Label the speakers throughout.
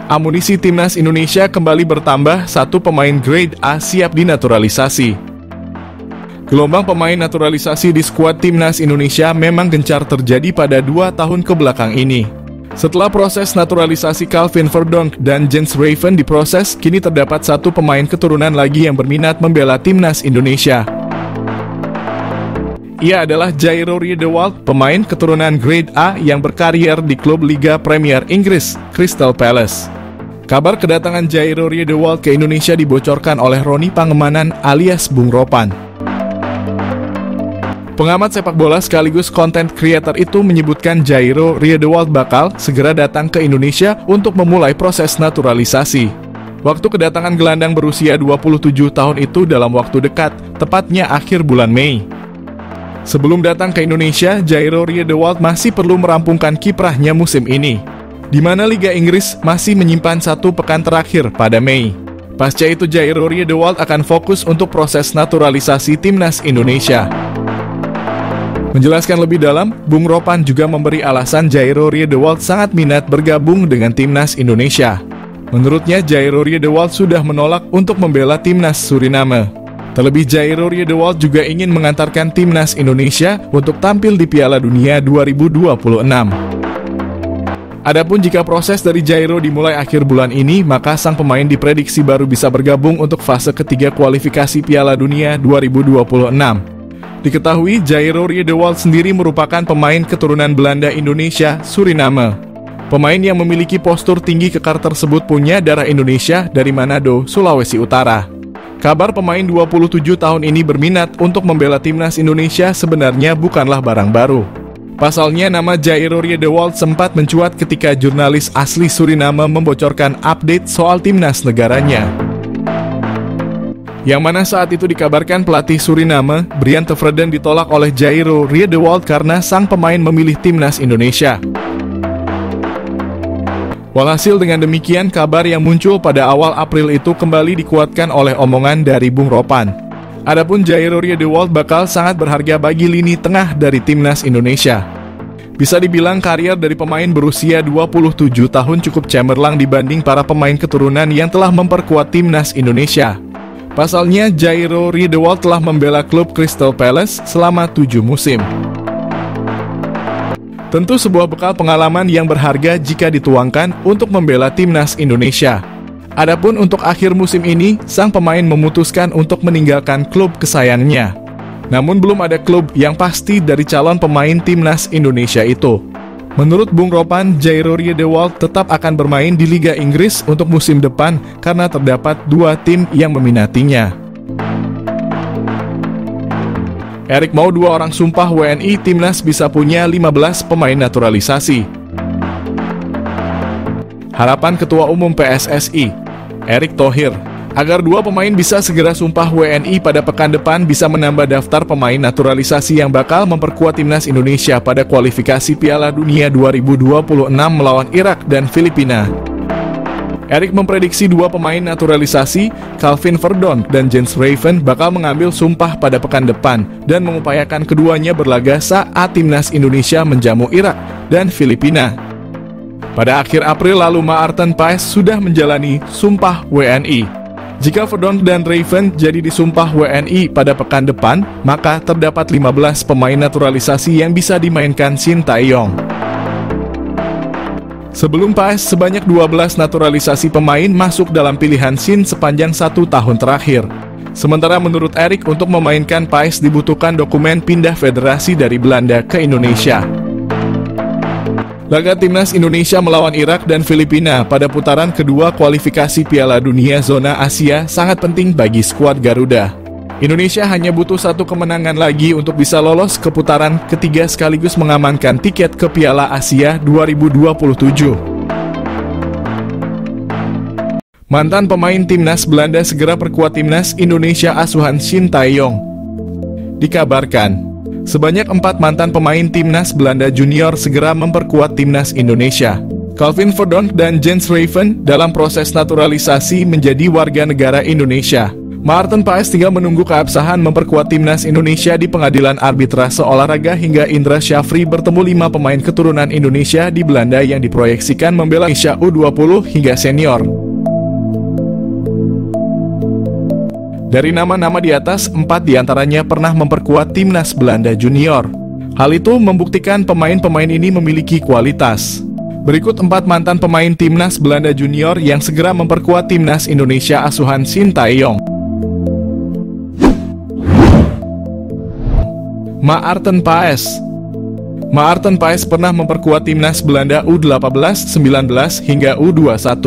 Speaker 1: Amunisi timnas Indonesia kembali bertambah, satu pemain grade A siap dinaturalisasi. Gelombang pemain naturalisasi di skuad timnas Indonesia memang gencar terjadi pada 2 tahun kebelakang ini. Setelah proses naturalisasi Calvin Verdonk dan Jens Raven diproses, kini terdapat satu pemain keturunan lagi yang berminat membela timnas Indonesia. Ia adalah Jairo Riedewald, pemain keturunan grade A yang berkarier di klub Liga Premier Inggris, Crystal Palace. Kabar kedatangan Jairo Riedewald ke Indonesia dibocorkan oleh Roni Pangemanan alias Bung Ropan. Pengamat sepak bola sekaligus content creator itu menyebutkan Jairo Riedewald bakal segera datang ke Indonesia untuk memulai proses naturalisasi. Waktu kedatangan gelandang berusia 27 tahun itu dalam waktu dekat, tepatnya akhir bulan Mei. Sebelum datang ke Indonesia, Jairo Riedewald masih perlu merampungkan kiprahnya musim ini, di mana Liga Inggris masih menyimpan 1 pekan terakhir pada Mei. Pasca itu Jairo Riedewald akan fokus untuk proses naturalisasi timnas Indonesia. Menjelaskan lebih dalam, Bung Ropan juga memberi alasan Jairo Riedewald sangat minat bergabung dengan timnas Indonesia. Menurutnya, Jairo Riedewald sudah menolak untuk membela timnas Suriname. Terlebih, Jairo Riedewald juga ingin mengantarkan timnas Indonesia untuk tampil di Piala Dunia 2026. Adapun jika proses dari Jairo dimulai akhir bulan ini, maka sang pemain diprediksi baru bisa bergabung untuk fase ketiga kualifikasi Piala Dunia 2026. Diketahui, Jairo Riedewald sendiri merupakan pemain keturunan Belanda Indonesia Suriname. Pemain yang memiliki postur tinggi kekar tersebut punya darah Indonesia dari Manado, Sulawesi Utara. Kabar pemain 27 tahun ini berminat untuk membela timnas Indonesia sebenarnya bukanlah barang baru. Pasalnya, nama Jairo Riedewald sempat mencuat ketika jurnalis asli Suriname membocorkan update soal timnas negaranya. Yang mana saat itu dikabarkan pelatih Suriname, Brian Tevreden, ditolak oleh Jairo Riedewald karena sang pemain memilih timnas Indonesia. Walhasil dengan demikian, kabar yang muncul pada awal April itu kembali dikuatkan oleh omongan dari Bung Ropan. Adapun Jairo Riedewald bakal sangat berharga bagi lini tengah dari timnas Indonesia. Bisa dibilang karier dari pemain berusia 27 tahun cukup cemerlang dibanding para pemain keturunan yang telah memperkuat timnas Indonesia. Pasalnya, Jairo Riedewald telah membela klub Crystal Palace selama 7 musim. Tentu sebuah bekal pengalaman yang berharga jika dituangkan untuk membela timnas Indonesia. Adapun untuk akhir musim ini, sang pemain memutuskan untuk meninggalkan klub kesayangannya. Namun belum ada klub yang pasti dari calon pemain timnas Indonesia itu. Menurut Bung Ropan, Jairo Riedewald tetap akan bermain di Liga Inggris untuk musim depan karena terdapat 2 tim yang meminatinya. Erik mau 2 orang sumpah WNI timnas bisa punya 15 pemain naturalisasi. Harapan Ketua Umum PSSI, Erick Thohir, agar 2 pemain bisa segera sumpah WNI pada pekan depan bisa menambah daftar pemain naturalisasi yang bakal memperkuat timnas Indonesia pada kualifikasi Piala Dunia 2026 melawan Irak dan Filipina. Erick memprediksi 2 pemain naturalisasi, Calvin Verdonk dan Jens Raven, bakal mengambil sumpah pada pekan depan dan mengupayakan keduanya berlaga saat timnas Indonesia menjamu Irak dan Filipina. Pada akhir April lalu, Maarten Paes sudah menjalani sumpah WNI. Jika Verdonk dan Raven jadi disumpah WNI pada pekan depan, maka terdapat 15 pemain naturalisasi yang bisa dimainkan Shin Tae-yong. Sebelum Paes, sebanyak 12 naturalisasi pemain masuk dalam pilihan Shin sepanjang 1 tahun terakhir. Sementara menurut Erick, untuk memainkan Paes dibutuhkan dokumen pindah federasi dari Belanda ke Indonesia. Laga timnas Indonesia melawan Irak dan Filipina pada putaran kedua kualifikasi Piala Dunia Zona Asia sangat penting bagi skuad Garuda. Indonesia hanya butuh 1 kemenangan lagi untuk bisa lolos ke putaran ketiga sekaligus mengamankan tiket ke Piala Asia 2027. Mantan pemain timnas Belanda segera perkuat timnas Indonesia asuhan Shin Tae-yong. Dikabarkan, sebanyak 4 mantan pemain timnas Belanda junior segera memperkuat timnas Indonesia. Calvin Verdonk dan Jens Raven dalam proses naturalisasi menjadi warga negara Indonesia. Maarten Paes tinggal menunggu keabsahan memperkuat timnas Indonesia di pengadilan arbitrase olahraga hingga Indra Syafri bertemu 5 pemain keturunan Indonesia di Belanda yang diproyeksikan membela Indonesia U20 hingga senior. Dari nama-nama di atas, 4 diantaranya pernah memperkuat timnas Belanda junior. Hal itu membuktikan pemain-pemain ini memiliki kualitas. Berikut 4 mantan pemain timnas Belanda junior yang segera memperkuat timnas Indonesia asuhan Sintayong. Maarten Paes. Maarten Paes pernah memperkuat timnas Belanda U18, 19, hingga U21.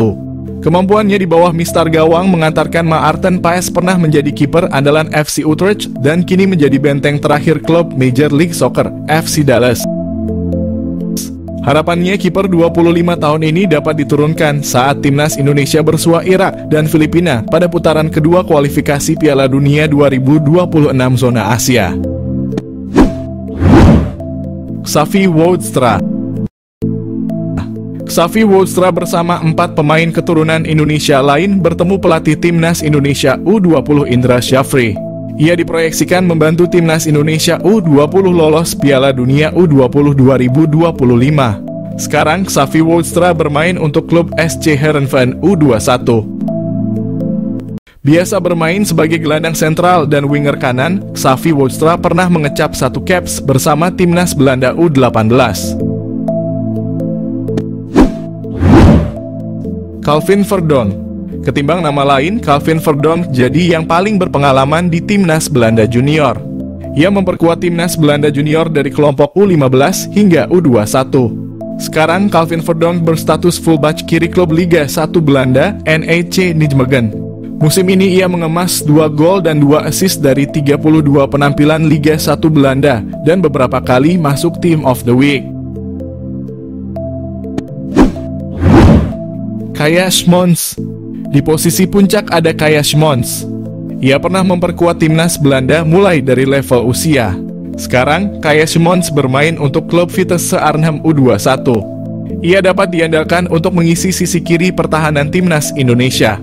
Speaker 1: Kemampuannya di bawah Mister Gawang mengantarkan Maarten Paes pernah menjadi kiper andalan FC Utrecht dan kini menjadi benteng terakhir klub Major League Soccer, FC Dallas. Harapannya kiper 25 tahun ini dapat diturunkan saat timnas Indonesia bersua Irak dan Filipina pada putaran kedua kualifikasi Piala Dunia 2026 zona Asia. Xavi Woudstra. Xavi Woudstra bersama 4 pemain keturunan Indonesia lain bertemu pelatih timnas Indonesia U20 Indra Syafri. Ia diproyeksikan membantu timnas Indonesia U20 lolos Piala Dunia U20 2025. Sekarang Xavi Woudstra bermain untuk klub SC Heerenveen U21. Biasa bermain sebagai gelandang sentral dan winger kanan, Xavi Woudstra pernah mengecap 1 caps bersama timnas Belanda U18. Calvin Verdonk. Ketimbang nama lain, Calvin Verdonk jadi yang paling berpengalaman di timnas Belanda junior. Ia memperkuat timnas Belanda junior dari kelompok U15 hingga U21. Sekarang Calvin Verdonk berstatus fullback kiri klub Liga 1 Belanda, NEC Nijmegen. Musim ini ia mengemas 2 gol dan 2 assist dari 32 penampilan Liga 1 Belanda dan beberapa kali masuk Team of the Week. Kaya Schmons. Di posisi puncak ada Kaya Schmons. Ia pernah memperkuat timnas Belanda mulai dari level usia. Sekarang, Kaya Schmons bermain untuk klub Vitesse Arnhem U21. Ia dapat diandalkan untuk mengisi sisi kiri pertahanan timnas Indonesia.